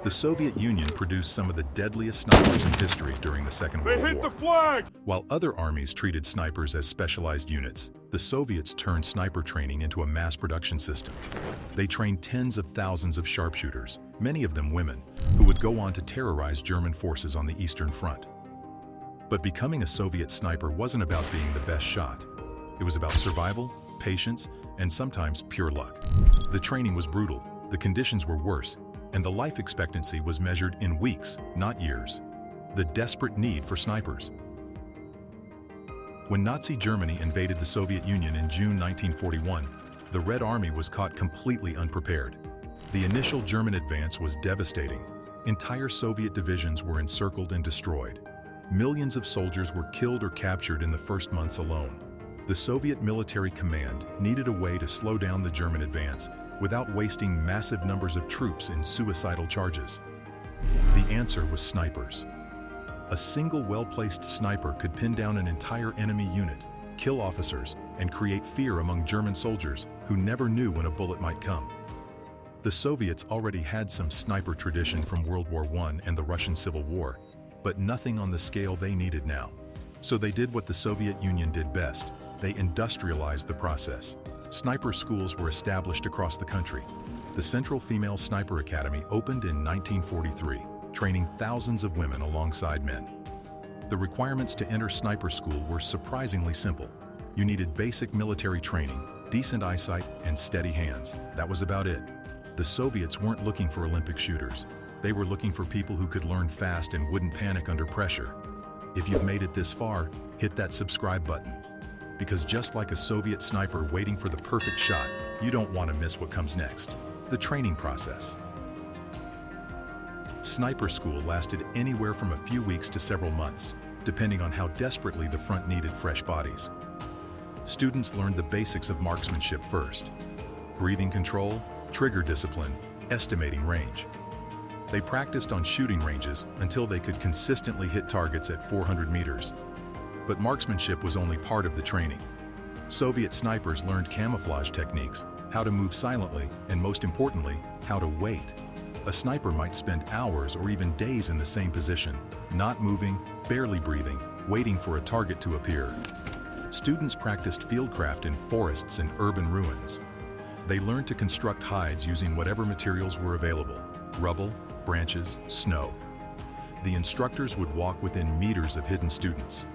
The Soviet Union produced some of the deadliest snipers in history during the Second World War. They hit the flag! While other armies treated snipers as specialized units, the Soviets turned sniper training into a mass production system. They trained tens of thousands of sharpshooters, many of them women, who would go on to terrorize German forces on the Eastern Front. But becoming a Soviet sniper wasn't about being the best shot. It was about survival, patience, and sometimes pure luck. The training was brutal, the conditions were worse, and the life expectancy was measured in weeks, not years. The desperate need for snipers. When Nazi Germany invaded the Soviet Union in June 1941, the Red Army was caught completely unprepared. The initial German advance was devastating. Entire Soviet divisions were encircled and destroyed. Millions of soldiers were killed or captured in the first months alone. The Soviet military command needed a way to slow down the German advance without wasting massive numbers of troops in suicidal charges. The answer was snipers. A single well-placed sniper could pin down an entire enemy unit, kill officers, and create fear among German soldiers who never knew when a bullet might come. The Soviets already had some sniper tradition from World War I and the Russian Civil War, but nothing on the scale they needed now. So they did what the Soviet Union did best. They industrialized the process. Sniper schools were established across the country. The Central Female Sniper Academy opened in 1943, training thousands of women alongside men. The requirements to enter sniper school were surprisingly simple. You needed basic military training, decent eyesight, and steady hands. That was about it. The Soviets weren't looking for Olympic shooters. They were looking for people who could learn fast and wouldn't panic under pressure. If you've made it this far, hit that subscribe button. Because just like a Soviet sniper waiting for the perfect shot, you don't want to miss what comes next. The training process. Sniper school lasted anywhere from a few weeks to several months, depending on how desperately the front needed fresh bodies. Students learned the basics of marksmanship first: breathing control, trigger discipline, estimating range. They practiced on shooting ranges until they could consistently hit targets at 400 meters. But marksmanship was only part of the training. Soviet snipers learned camouflage techniques, how to move silently, and most importantly, how to wait. A sniper might spend hours or even days in the same position, not moving, barely breathing, waiting for a target to appear. Students practiced fieldcraft in forests and urban ruins. They learned to construct hides using whatever materials were available: rubble, branches, snow. The instructors would walk within meters of hidden students.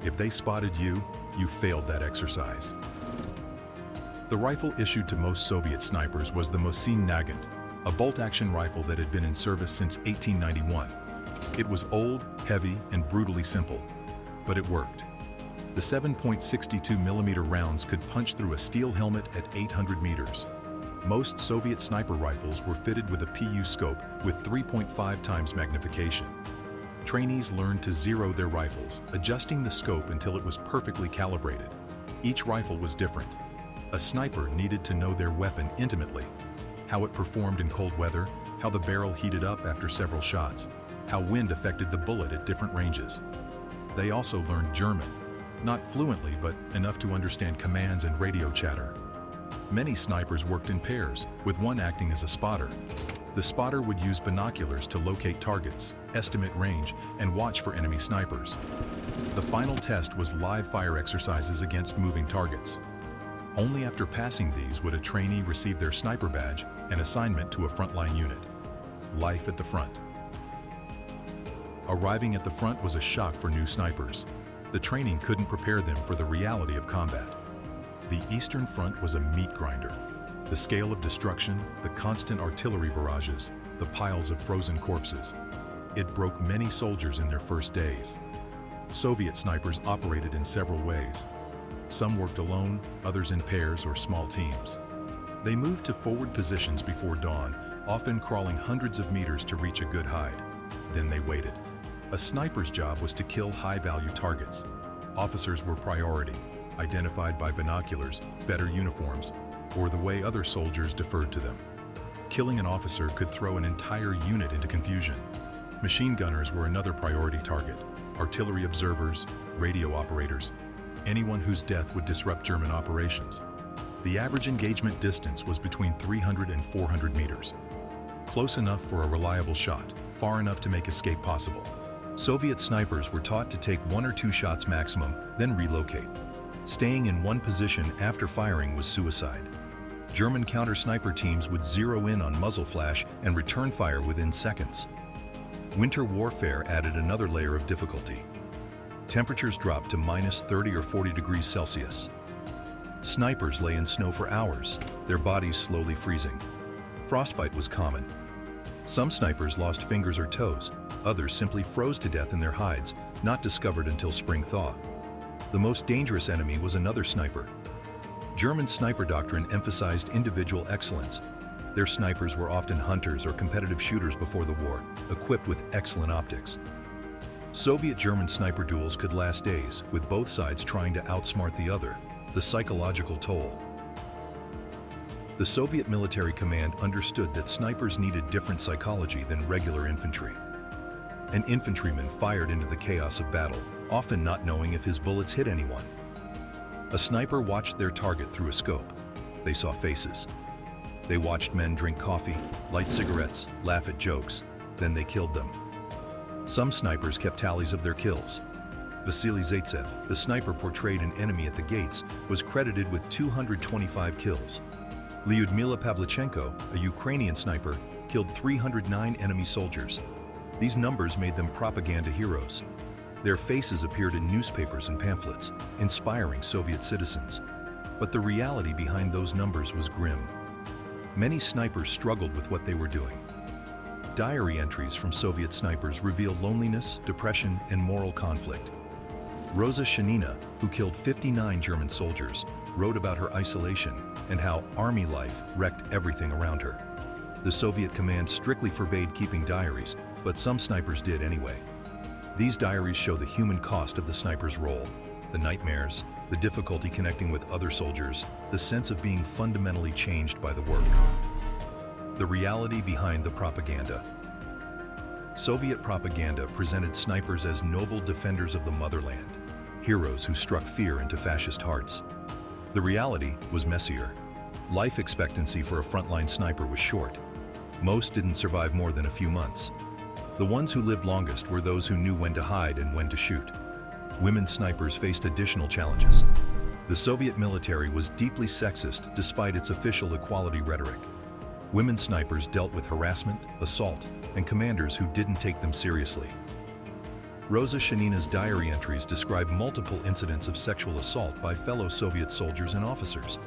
If they spotted you, you failed that exercise. The rifle issued to most Soviet snipers was the Mosin-Nagant, a bolt-action rifle that had been in service since 1891. It was old, heavy, and brutally simple, but it worked. The 7.62mm rounds could punch through a steel helmet at 800 meters. Most Soviet sniper rifles were fitted with a PU scope with 3.5 times magnification. Trainees learned to zero their rifles, adjusting the scope until it was perfectly calibrated. Each rifle was different. A sniper needed to know their weapon intimately: how it performed in cold weather, how the barrel heated up after several shots, how wind affected the bullet at different ranges. They also learned German, not fluently but enough to understand commands and radio chatter. Many snipers worked in pairs, with one acting as a spotter. The spotter would use binoculars to locate targets, estimate range, and watch for enemy snipers. The final test was live fire exercises against moving targets. Only after passing these would a trainee receive their sniper badge and assignment to a frontline unit. Life at the front. Arriving at the front was a shock for new snipers. The training couldn't prepare them for the reality of combat. The Eastern Front was a meat grinder. The scale of destruction, the constant artillery barrages, the piles of frozen corpses. It broke many soldiers in their first days. Soviet snipers operated in several ways. Some worked alone, others in pairs or small teams. They moved to forward positions before dawn, often crawling hundreds of meters to reach a good hide. Then they waited. A sniper's job was to kill high-value targets. Officers were priority, identified by binoculars, better uniforms, or the way other soldiers deferred to them. Killing an officer could throw an entire unit into confusion. Machine gunners were another priority target. Artillery observers, radio operators, anyone whose death would disrupt German operations. The average engagement distance was between 300 and 400 meters. Close enough for a reliable shot, far enough to make escape possible. Soviet snipers were taught to take 1 or 2 shots maximum, then relocate. Staying in one position after firing was suicide. German counter-sniper teams would zero in on muzzle flash and return fire within seconds. Winter warfare added another layer of difficulty. Temperatures dropped to -30 or 40 degrees Celsius. Snipers lay in snow for hours, their bodies slowly freezing. Frostbite was common. Some snipers lost fingers or toes, others simply froze to death in their hides, not discovered until spring thaw. The most dangerous enemy was another sniper. German sniper doctrine emphasized individual excellence. Their snipers were often hunters or competitive shooters before the war, equipped with excellent optics. Soviet-German sniper duels could last days, with both sides trying to outsmart the other, the psychological toll. The Soviet military command understood that snipers needed different psychology than regular infantry. An infantryman fired into the chaos of battle, often not knowing if his bullets hit anyone. A sniper watched their target through a scope. They saw faces. They watched men drink coffee, light cigarettes, laugh at jokes, then they killed them. Some snipers kept tallies of their kills. Vasily Zaitsev, the sniper portrayed an enemy at the gates, was credited with 225 kills. Lyudmila Pavlichenko, a Ukrainian sniper, killed 309 enemy soldiers. These numbers made them propaganda heroes. Their faces appeared in newspapers and pamphlets, inspiring Soviet citizens. But the reality behind those numbers was grim. Many snipers struggled with what they were doing. Diary entries from Soviet snipers reveal loneliness, depression, and moral conflict. Rosa Shanina, who killed 59 German soldiers, wrote about her isolation and how army life wrecked everything around her. The Soviet command strictly forbade keeping diaries, but some snipers did anyway. These diaries show the human cost of the sniper's role, the nightmares, the difficulty connecting with other soldiers, the sense of being fundamentally changed by the work. The reality behind the propaganda. Soviet propaganda presented snipers as noble defenders of the motherland, heroes who struck fear into fascist hearts. The reality was messier. Life expectancy for a frontline sniper was short. Most didn't survive more than a few months. The ones who lived longest were those who knew when to hide and when to shoot. Women snipers faced additional challenges. The Soviet military was deeply sexist despite its official equality rhetoric. Women snipers dealt with harassment, assault, and commanders who didn't take them seriously. Rosa Shanina's diary entries describe multiple incidents of sexual assault by fellow Soviet soldiers and officers.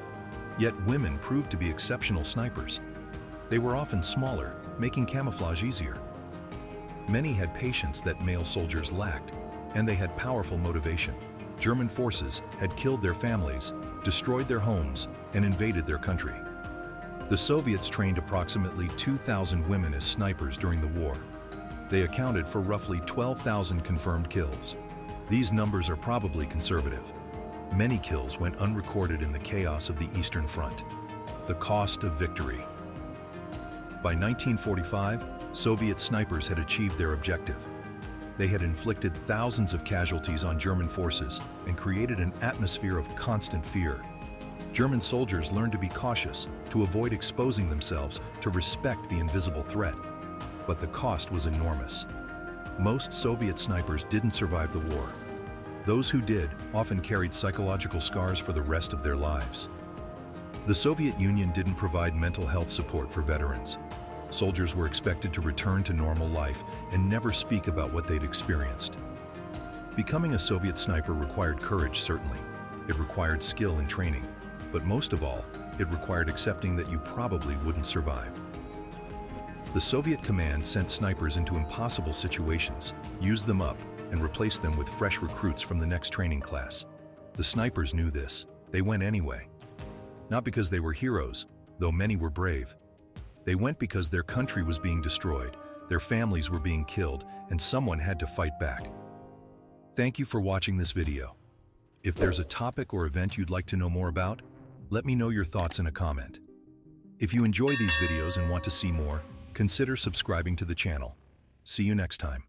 Yet women proved to be exceptional snipers. They were often smaller, making camouflage easier. Many had patience that male soldiers lacked, and they had powerful motivation. German forces had killed their families, destroyed their homes, and invaded their country. The Soviets trained approximately 2,000 women as snipers during the war. They accounted for roughly 12,000 confirmed kills. These numbers are probably conservative. Many kills went unrecorded in the chaos of the Eastern Front. The cost of victory. By 1945, Soviet snipers had achieved their objective. They had inflicted thousands of casualties on German forces and created an atmosphere of constant fear. German soldiers learned to be cautious, to avoid exposing themselves, to respect the invisible threat. But the cost was enormous. Most Soviet snipers didn't survive the war. Those who did often carried psychological scars for the rest of their lives. The Soviet Union didn't provide mental health support for veterans. Soldiers were expected to return to normal life and never speak about what they'd experienced. Becoming a Soviet sniper required courage, certainly. It required skill and training. But most of all, it required accepting that you probably wouldn't survive. The Soviet command sent snipers into impossible situations, used them up, and replaced them with fresh recruits from the next training class. The snipers knew this. They went anyway. Not because they were heroes, though many were brave. They went because their country was being destroyed, their families were being killed, and someone had to fight back. Thank you for watching this video. If there's a topic or event you'd like to know more about, let me know your thoughts in a comment. If you enjoy these videos and want to see more, consider subscribing to the channel. See you next time.